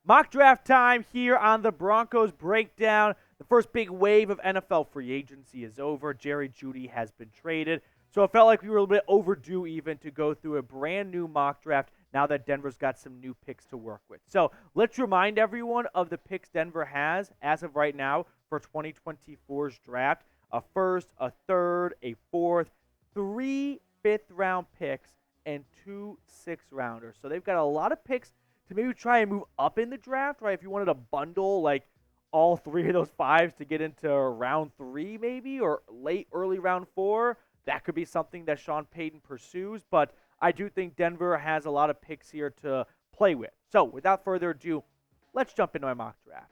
Mock draft time here on the Broncos Breakdown. The first big wave of NFL free agency is over. Jerry Jeudy has been traded. So it felt like we were a little bit overdue even to go through a brand new mock draft now that Denver's got some new picks to work with. So let's remind everyone of the picks Denver has as of right now for 2024's draft. A first, a third, a fourth, 3 fifth-round picks, and 2 sixth-rounders. So they've got a lot of picks to maybe try and move up in the draft, right? If you wanted to bundle like all 3 of those 5s to get into round 3 maybe, or late early round 4, that could be something that Sean Payton pursues. But I do think Denver has a lot of picks here to play with. So without further ado, let's jump into my mock draft.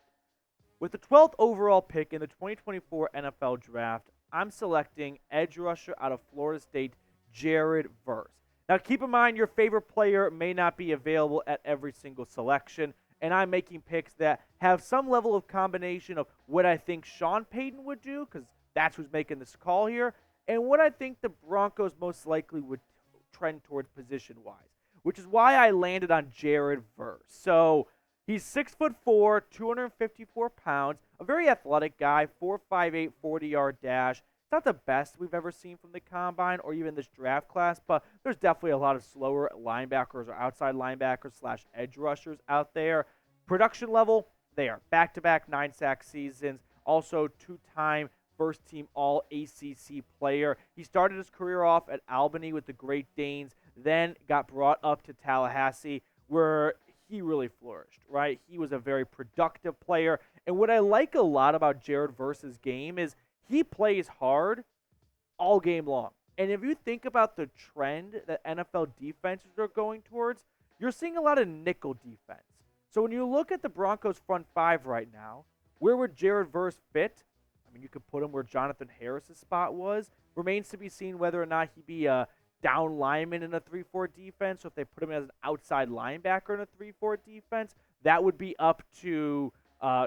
With the 12th overall pick in the 2024 NFL Draft, I'm selecting edge rusher out of Florida State, Jared Verse. Now, keep in mind, your favorite player may not be available at every single selection, and I'm making picks that have some level of combination of what I think Sean Payton would do, because that's who's making this call here, and what I think the Broncos most likely would trend towards position-wise, which is why I landed on Jared Verse. So he's 6'4", 254 pounds, a very athletic guy, 4.58 40-yard dash. Not the best we've ever seen from the combine or even this draft class, but there's definitely a lot of slower linebackers or outside linebackers / edge rushers out there. Production level, they are back-to-back 9-sack seasons, also 2-time first-team All-ACC player. He started his career off at Albany with the Great Danes, then got brought up to Tallahassee, where he really flourished, right? He was a very productive player, and what I like a lot about Jared Verse's game is he plays hard all game long. And if you think about the trend that NFL defenses are going towards, you're seeing a lot of nickel defense. So when you look at the Broncos front 5 right now, where would Jared Verse fit? I mean, you could put him where Jonathan Harris's spot was. Remains to be seen whether or not he'd be a down lineman in a 3-4 defense. So if they put him as an outside linebacker in a 3-4 defense, that would be up to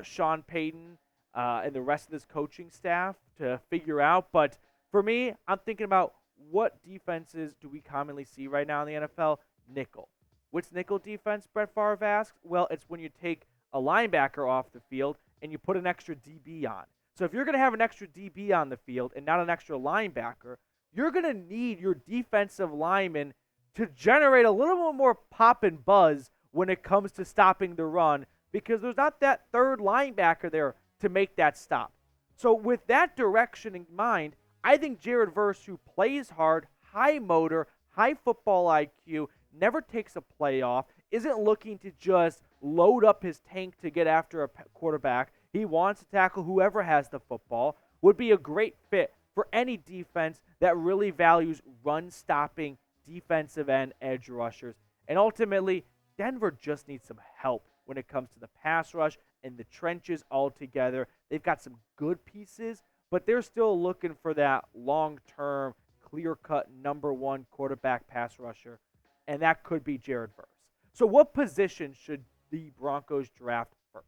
Sean Payton and the rest of this coaching staff to figure out. But for me, I'm thinking about what defenses do we commonly see right now in the NFL? Nickel. What's nickel defense, Brett Favre asks? Well, it's when you take a linebacker off the field and you put an extra DB on. So if you're going to have an extra DB on the field and not an extra linebacker, you're going to need your defensive lineman to generate a little bit more pop and buzz when it comes to stopping the run, because there's not that third linebacker there to make that stop. So with that direction in mind, I think Jared Verse, who plays hard, high motor, high football IQ, never takes a play off, isn't looking to just load up his tank to get after a quarterback. He wants to tackle whoever has the football, would be a great fit for any defense that really values run-stopping defensive end edge rushers. And ultimately, Denver just needs some help when it comes to the pass rush and the trenches altogether. They've got some good pieces, but they're still looking for that long-term, clear-cut number 1 quarterback pass rusher, and that could be Jared Verse. So what position should the Broncos draft first?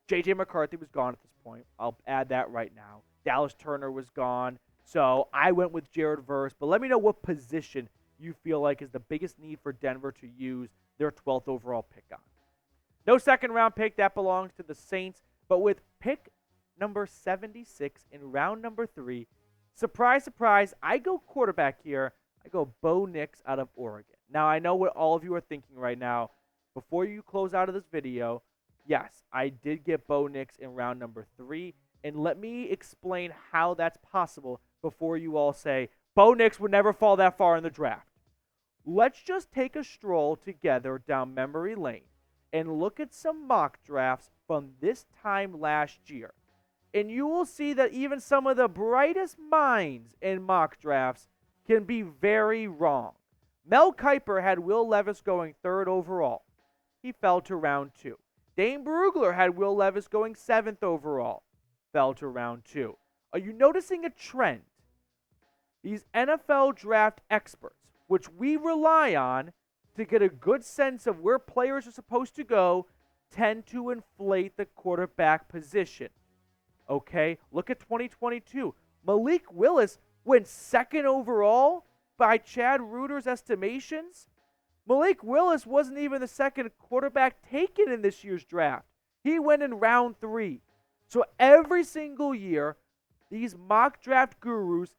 J.J. McCarthy was gone at this point. I'll add that right now. Dallas Turner was gone, so I went with Jared Verse, but let me know what position you feel like is the biggest need for Denver to use their 12th overall pick on. No second-round pick. That belongs to the Saints. But with pick number 76 in round number 3, surprise, surprise, I go quarterback here. I go Bo Nix out of Oregon. Now, I know what all of you are thinking right now. Before you close out of this video, yes, I did get Bo Nix in round number 3. And let me explain how that's possible before you all say, Bo Nix would never fall that far in the draft. Let's just take a stroll together down memory lane and look at some mock drafts from this time last year. And you will see that even some of the brightest minds in mock drafts can be very wrong. Mel Kiper had Will Levis going 3rd overall. He fell to round 2. Dane Brugler had Will Levis going 7th overall. Fell to round 2. Are you noticing a trend? These NFL draft experts, which we rely on to get a good sense of where players are supposed to go, tend to inflate the quarterback position. Okay, look at 2022. Malik Willis went 2nd overall by Chad Reuter's estimations. Malik Willis wasn't even the second quarterback taken in this year's draft. He went in round 3. So every single year, these mock draft gurus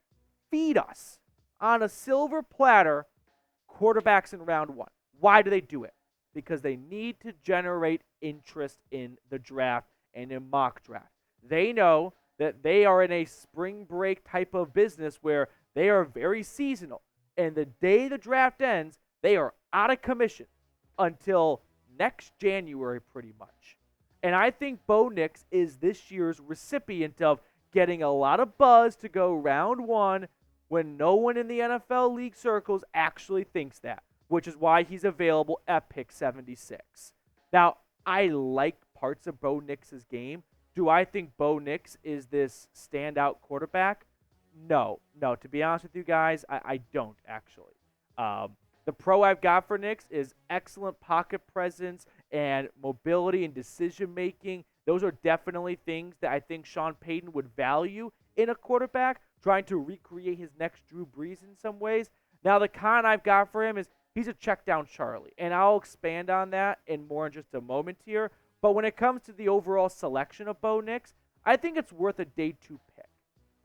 feed us on a silver platter quarterbacks in round 1. Why do they do it? Because they need to generate interest in the draft and in mock draft. They know that they are in a spring break type of business where they are very seasonal. And the day the draft ends, they are out of commission until next January pretty much. And I think Bo Nix is this year's recipient of getting a lot of buzz to go round 1 when no one in the NFL league circles actually thinks that, which is why he's available at pick 76. Now, I like parts of Bo Nix's game. Do I think Bo Nix is this standout quarterback? No. To be honest with you guys, I don't actually. The pro I've got for Nix is excellent pocket presence and mobility and decision making. Those are definitely things that I think Sean Payton would value in a quarterback, trying to recreate his next Drew Brees in some ways. Now, the con I've got for him is he's a check down Charlie, and I'll expand on that in more in just a moment here. But when it comes to the overall selection of Bo Nix, I think it's worth a day 2 pick.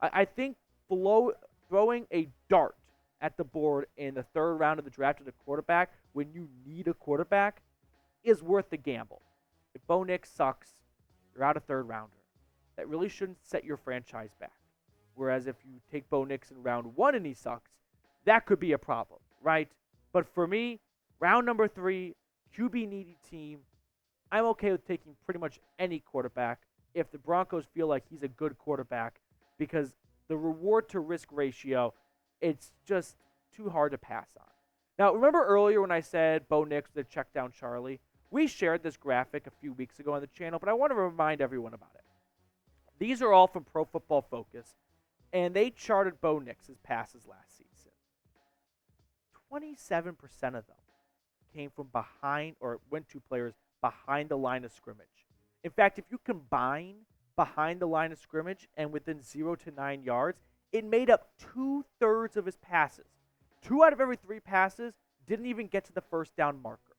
I think throwing a dart at the board in the 3rd round of the draft of the quarterback when you need a quarterback is worth the gamble. If Bo Nix sucks, you're out a 3rd rounder. That really shouldn't set your franchise back. Whereas if you take Bo Nix in round 1 and he sucks, that could be a problem, right? But for me, round number 3, QB needy team, I'm okay with taking pretty much any quarterback if the Broncos feel like he's a good quarterback, because the reward to risk ratio, it's just too hard to pass on. Now, remember earlier when I said Bo Nix was a check down Charlie? We shared this graphic a few weeks ago on the channel, but I want to remind everyone about it. These are all from Pro Football Focus, and they charted Bo Nix's passes last season. 27% of them came from behind, or went to players behind the line of scrimmage. In fact, if you combine behind the line of scrimmage and within 0 to 9 yards, it made up 2/3 of his passes. 2 out of every 3 passes didn't even get to the first down marker.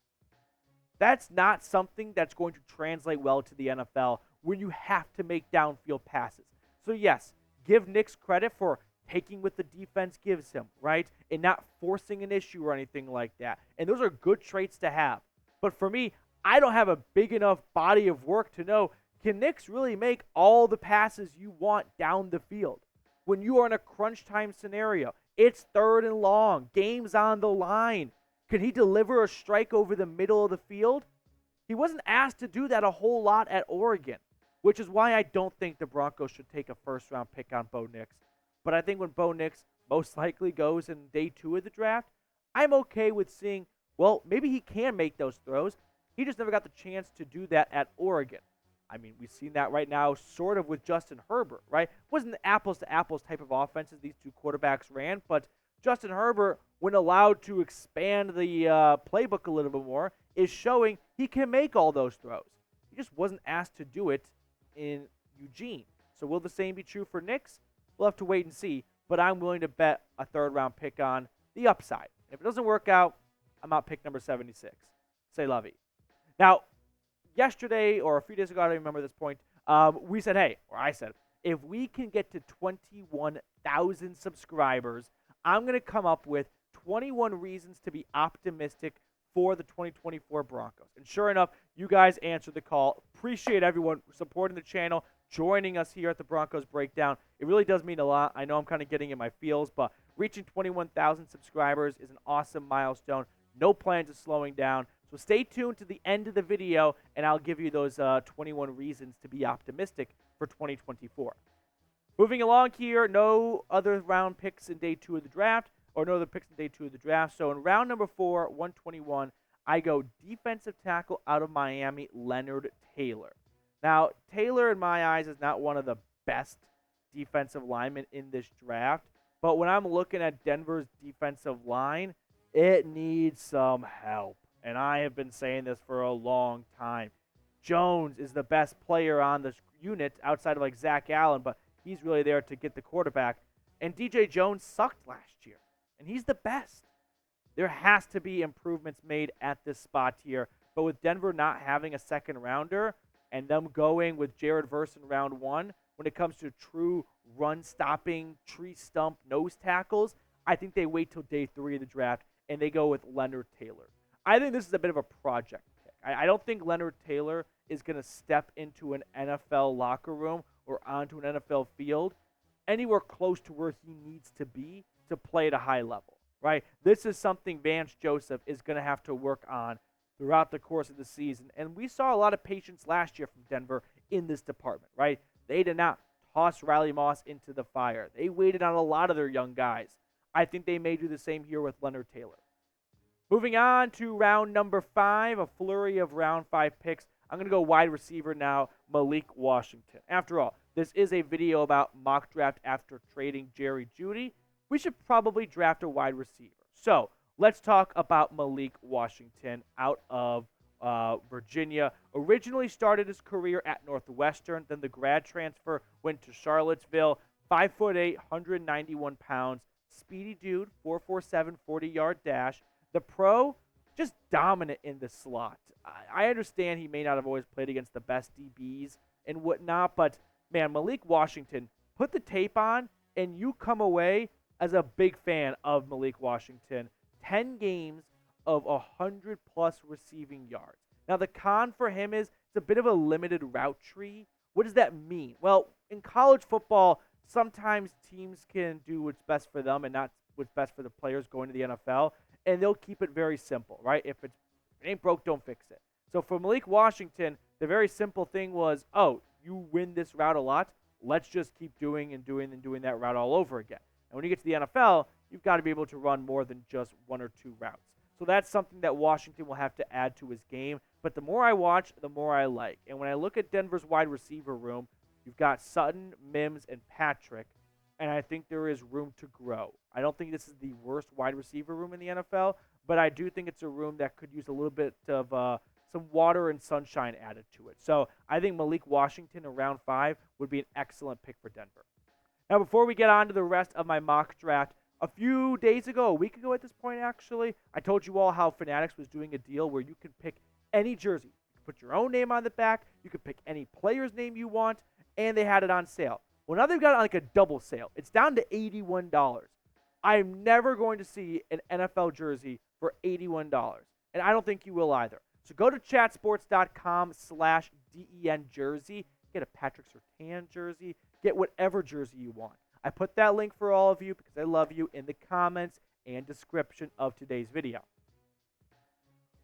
That's not something that's going to translate well to the NFL when you have to make downfield passes. So yes, give Nix credit for taking what the defense gives him, right? And not forcing an issue or anything like that. And those are good traits to have. But for me, I don't have a big enough body of work to know, can Nix really make all the passes you want down the field? When you are in a crunch time scenario, it's 3rd and long, game's on the line. Can he deliver a strike over the middle of the field? He wasn't asked to do that a whole lot at Oregon, which is why I don't think the Broncos should take a 1st-round pick on Bo Nix. But I think when Bo Nix most likely goes in day 2 of the draft, I'm okay with seeing, well, maybe he can make those throws. He just never got the chance to do that at Oregon. I mean, we've seen that right now sort of with Justin Herbert, right? It wasn't the apples-to-apples type of offenses these 2 quarterbacks ran, but Justin Herbert, when allowed to expand the playbook a little bit more, is showing he can make all those throws. He just wasn't asked to do it in Eugene. So will the same be true for Nix? We'll have to wait and see, but I'm willing to bet a 3rd-round pick on the upside. If it doesn't work out, I'm out pick number 76. Say la vie. Now, yesterday or a few days ago, I don't remember this point, we said, hey, or I said, if we can get to 21,000 subscribers, I'm going to come up with 21 reasons to be optimistic for the 2024 Broncos. And sure enough, you guys answered the call. Appreciate everyone supporting the channel, joining us here at the Broncos Breakdown. It really does mean a lot. I know I'm kind of getting in my feels, but reaching 21,000 subscribers is an awesome milestone. No plans of slowing down. So stay tuned to the end of the video, and I'll give you those 21 reasons to be optimistic for 2024. Moving along here, no other round picks in day 2 of the draft, or no other picks in day 2 of the draft. So in round number 4, 121, I go defensive tackle out of Miami, Leonard Taylor. Now, Taylor, in my eyes, is not one of the best defensive linemen in this draft, but when I'm looking at Denver's defensive line, it needs some help. And I have been saying this for a long time. Jones is the best player on this unit outside of like Zach Allen, but he's really there to get the quarterback. And DJ Jones sucked last year, and he's the best. There has to be improvements made at this spot here. But with Denver not having a second rounder and them going with Jared Verse in round 1, when it comes to true run-stopping, tree stump nose tackles, I think they wait till day 3 of the draft and they go with Leonard Taylor. I think this is a bit of a project pick. I don't think Leonard Taylor is going to step into an NFL locker room or onto an NFL field anywhere close to where he needs to be to play at a high level, right? This is something Vance Joseph is going to have to work on throughout the course of the season. And we saw a lot of patience last year from Denver in this department, right? They did not toss Riley Moss into the fire. They waited on a lot of their young guys. I think they may do the same here with Leonard Taylor. Moving on to round number 5, a flurry of round 5 picks. I'm going to go wide receiver now, Malik Washington. After all, this is a video about mock draft after trading Jerry Jeudy. We should probably draft a wide receiver. So let's talk about Malik Washington out of Virginia. Originally started his career at Northwestern, then the grad transfer went to Charlottesville. 5'8", 191 pounds, speedy dude, 4.47 40-yard dash. The pro, just dominant in the slot. I understand he may not have always played against the best DBs and whatnot, but man, Malik Washington, put the tape on, and you come away as a big fan of Malik Washington. 10 games of 100-plus receiving yards. Now, the con for him is it's a bit of a limited route tree. What does that mean? Well, in college football, sometimes teams can do what's best for them and not what's best for the players going to the NFL, and they'll keep it very simple, right? If it ain't broke, don't fix it. So for Malik Washington, the very simple thing was, oh, you win this route a lot, let's just keep doing that route all over again. And when you get to the NFL, you've got to be able to run more than just 1 or 2 routes. So that's something that Washington will have to add to his game. But the more I watch, the more I like. And when I look at Denver's wide receiver room, you've got Sutton, Mims, and Patrick, and I think there is room to grow. I don't think this is the worst wide receiver room in the NFL, but I do think it's a room that could use a little bit of some water and sunshine added to it. So I think Malik Washington in round 5 would be an excellent pick for Denver. Now, before we get on to the rest of my mock draft, a few days ago, a week ago at this point actually, I told you all how Fanatics was doing a deal where you could pick any jersey. You could put your own name on the back, you could pick any player's name you want, and they had it on sale. Well, now they've got like a double sale. It's down to $81. I'm never going to see an NFL jersey for $81, and I don't think you will either. So go to chatsports.com/DEN jersey, get a Patrick Surtain jersey, get whatever jersey you want. I put that link for all of you because I love you in the comments and description of today's video.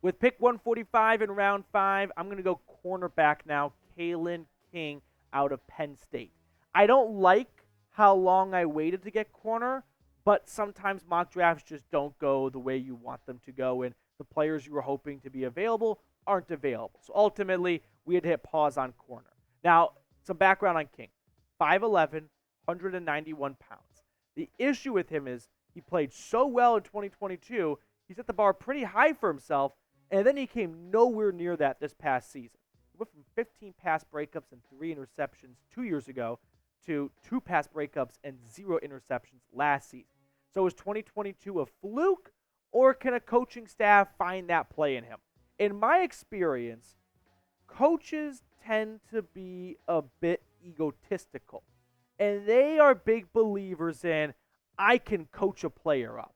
With pick 145 in round 5, I'm going to go cornerback now, Kalen King out of Penn State. I don't like how long I waited to get corner, but sometimes mock drafts just don't go the way you want them to go, and the players you were hoping to be available aren't available. So ultimately, we had to hit pause on corner. Now, some background on King. 5'11", 191 pounds. The issue with him is he played so well in 2022, he set the bar pretty high for himself, and then he came nowhere near that this past season. He went from 15 pass breakups and 3 interceptions 2 years ago to 2 pass breakups and 0 interceptions last season. So is 2022 a fluke, or can a coaching staff find that play in him? In my experience, coaches tend to be a bit egotistical, and they are big believers in, I can coach a player up.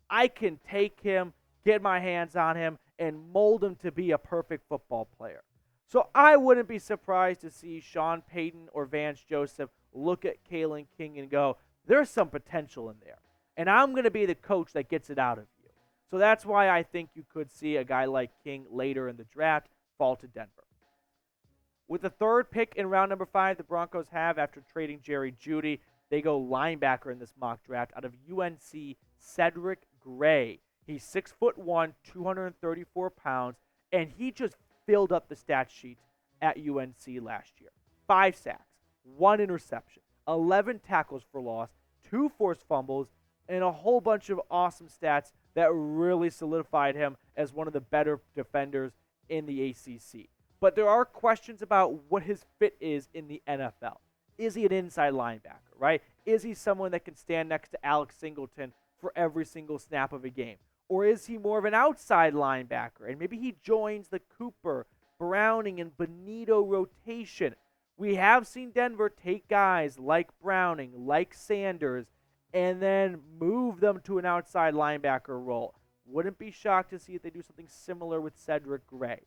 I can take him, get my hands on him, and mold him to be a perfect football player. So I wouldn't be surprised to see Sean Payton or Vance Joseph look at Kalen King and go, there's some potential in there, and I'm going to be the coach that gets it out of you. So that's why I think you could see a guy like King later in the draft fall to Denver. With the third pick in round number 5, the Broncos have, after trading Jerry Jeudy, they go linebacker in this mock draft out of UNC, Cedric Gray. He's 6'1", 234 pounds, and he just filled up the stat sheet at UNC last year. 5 sacks, 1 interception, 11 tackles for loss, 2 forced fumbles, and a whole bunch of awesome stats that really solidified him as one of the better defenders in the ACC. But there are questions about what his fit is in the NFL. Is he an inside linebacker, right? Is he someone that can stand next to Alex Singleton for every single snap of a game? Or is he more of an outside linebacker? And maybe he joins the Cooper, Browning, and Benito rotation. We have seen Denver take guys like Browning, like Sanders, and then move them to an outside linebacker role. Wouldn't be shocked to see if they do something similar with Cedric Gray.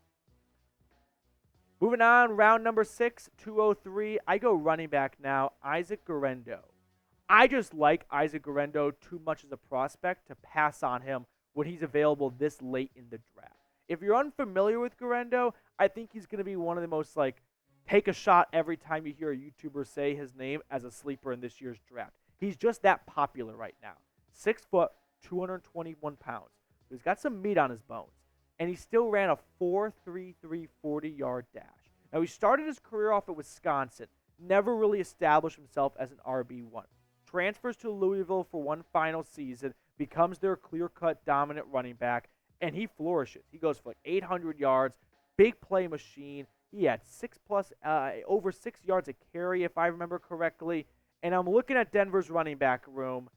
Moving on, round number 6, 203. I go running back now, Isaac Guerendo. I just like Isaac Guerendo too much as a prospect to pass on him when he's available this late in the draft. If you're unfamiliar with Guerendo, I think he's going to be one of the most, take a shot every time you hear a YouTuber say his name as a sleeper in this year's draft. He's just that popular right now. 6 foot, 221 pounds. He's got some meat on his bones. And he still ran a 4.33 40-yard dash. Now, he started his career off at Wisconsin. Never really established himself as an RB1. Transfers to Louisville for one final season, becomes their clear-cut dominant running back, and he flourishes. He goes for 800 yards, big play machine. He had over 6 yards a carry, if I remember correctly. And I'm looking at Denver's running back room,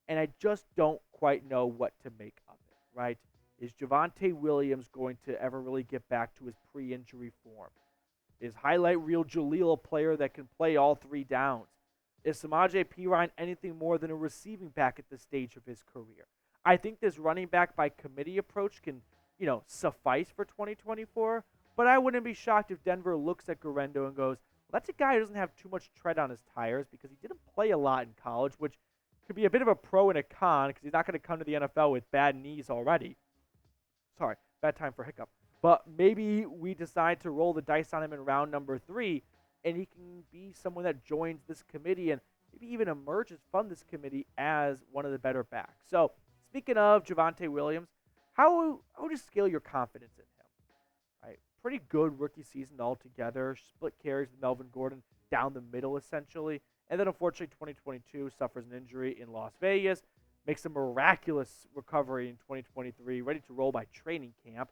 and I just don't quite know what to make of it, right? Is Javonte Williams going to ever really get back to his pre-injury form? Is highlight reel Jaleel a player that can play all 3 downs? Is Samaje Perine anything more than a receiving back at this stage of his career? I think this running back by committee approach can, suffice for 2024, but I wouldn't be shocked if Denver looks at Guerendo and goes, well, that's a guy who doesn't have too much tread on his tires because he didn't play a lot in college, which could be a bit of a pro and a con because he's not going to come to the NFL with bad knees already. Sorry, bad time for hiccup. But maybe we decide to roll the dice on him in round number 3, and he can be someone that joins this committee and maybe even emerges from this committee as one of the better backs. So, speaking of Javonte Williams, how would you scale your confidence in him? Right, pretty good rookie season altogether. Split carries with Melvin Gordon down the middle, essentially. And then, unfortunately, 2022 suffers an injury in Las Vegas. Makes a miraculous recovery in 2023, ready to roll by training camp.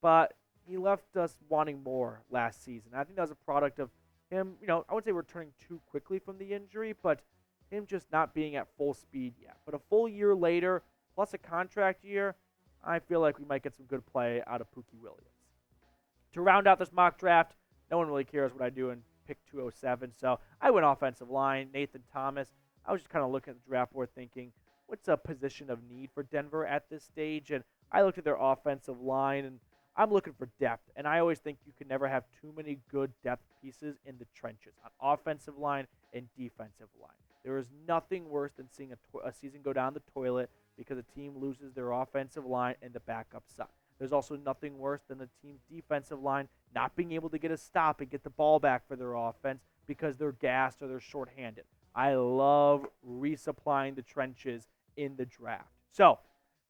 But he left us wanting more last season. I think that was a product of him, I wouldn't say returning too quickly from the injury, but him just not being at full speed yet. But a full year later, plus a contract year, I feel like we might get some good play out of Pookie Williams. To round out this mock draft, no one really cares what I do in pick 207, so I went offensive line, Nathan Thomas. I was just kind of looking at the draft board thinking, what's a position of need for Denver at this stage? And I looked at their offensive line, and I'm looking for depth. And I always think you can never have too many good depth pieces in the trenches on offensive line and defensive line. There is nothing worse than seeing a season go down the toilet because a team loses their offensive line and the backups suck. There's also nothing worse than the team's defensive line not being able to get a stop and get the ball back for their offense because they're gassed or they're shorthanded. I love resupplying the trenches in the draft. So,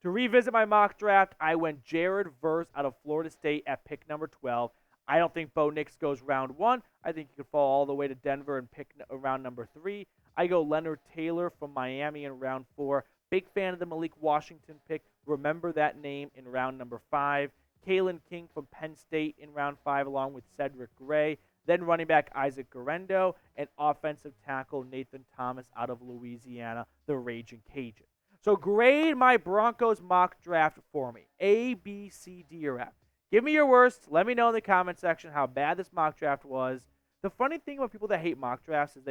to revisit my mock draft, I went Jared Verse out of Florida State at pick number 12. I don't think Bo Nix goes round 1. I think he could fall all the way to Denver and pick round number 3. I go Leonard Taylor from Miami in round 4. Big fan of the Malik Washington pick. Remember that name in round number 5. Kalen King from Penn State in round 5 along with Cedric Gray. Then running back Isaac Guerendo and offensive tackle Nathan Thomas out of Louisiana, the Raging Cajun. So grade my Broncos mock draft for me. A, B, C, D, or F. Give me your worst. Let me know in the comment section how bad this mock draft was. The funny thing about people that hate mock drafts is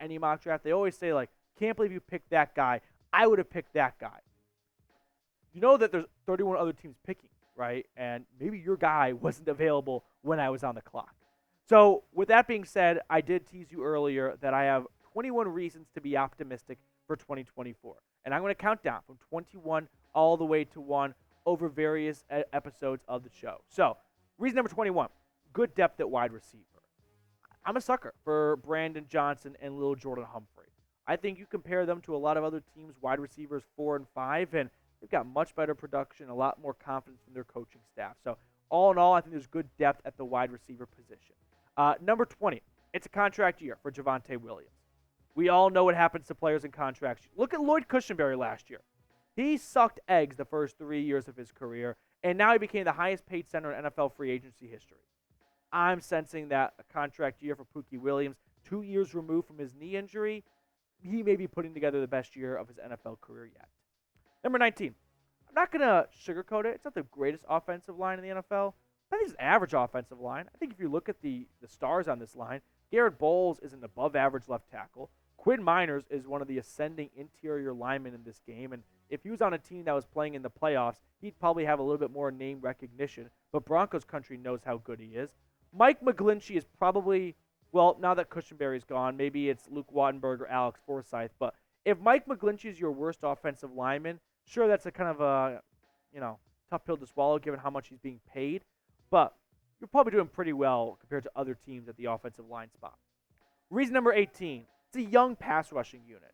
any mock draft, they always say, can't believe you picked that guy. I would have picked that guy. You know that there's 31 other teams picking, right? And maybe your guy wasn't available when I was on the clock. So with that being said, I did tease you earlier that I have 21 reasons to be optimistic for 2024. And I'm going to count down from 21 all the way to 1 over various episodes of the show. So, reason number 21, good depth at wide receiver. I'm a sucker for Brandon Johnson and Lil Jordan Humphrey. I think you compare them to a lot of other teams' wide receivers 4 and 5, and they've got much better production, a lot more confidence from their coaching staff. So, all in all, I think there's good depth at the wide receiver position. Number 20, it's a contract year for Javonte Williams. We all know what happens to players in contracts. Look at Lloyd Cushenberry last year. He sucked eggs the first 3 years of his career, and now he became the highest paid center in NFL free agency history. I'm sensing that a contract year for Pookie Williams, 2 years removed from his knee injury, he may be putting together the best year of his NFL career yet. Number 19, I'm not going to sugarcoat it. It's not the greatest offensive line in the NFL. I think it's an average offensive line. I think if you look at the stars on this line, Garrett Bowles is an above-average left tackle. Quinn Miners is one of the ascending interior linemen in this game, and if he was on a team that was playing in the playoffs, he'd probably have a little bit more name recognition, but Broncos country knows how good he is. Mike McGlinchey is probably, well, now that Cushenberry's gone, maybe it's Luke Wattenberg or Alex Forsyth, but if Mike McGlinchey is your worst offensive lineman, sure, that's a kind of a, tough pill to swallow given how much he's being paid, but you're probably doing pretty well compared to other teams at the offensive line spot. Reason number 18, it's a young pass rushing unit.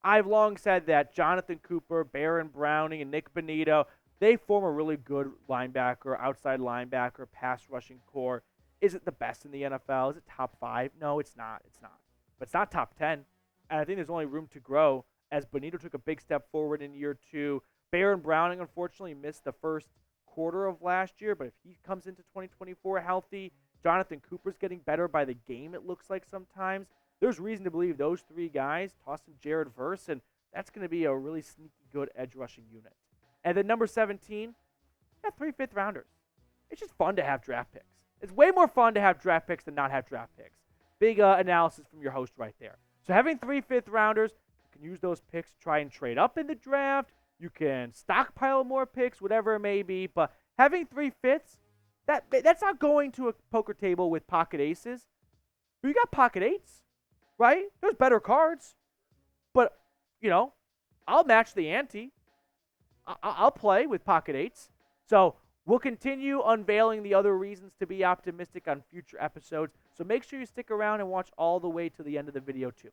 I've long said that Jonathan Cooper, Baron Browning, and Nick Bonito, they form a really good linebacker, outside linebacker, pass rushing core. Is it the best in the NFL? Is it top 5? No, it's not. It's not. But it's not top 10. And I think there's only room to grow as Bonito took a big step forward in year 2. Baron Browning, unfortunately, missed the first quarter of last year, but if he comes into 2024 healthy, Jonathan Cooper's getting better by the game, it looks like sometimes. There's reason to believe those 3 guys, toss in Jared Verse, and that's going to be a really sneaky good edge rushing unit. And then number 17, 3 fifth-rounders. It's just fun to have draft picks. It's way more fun to have draft picks than not have draft picks. Big analysis from your host right there. So having 3 fifth-rounders, you can use those picks to try and trade up in the draft. You can stockpile more picks, whatever it may be. But having 3 fifths, that's not going to a poker table with pocket aces. You got pocket 8s, right? There's better cards. But, I'll match the ante. I'll play with pocket 8s. So we'll continue unveiling the other reasons to be optimistic on future episodes. So make sure you stick around and watch all the way to the end of the video too.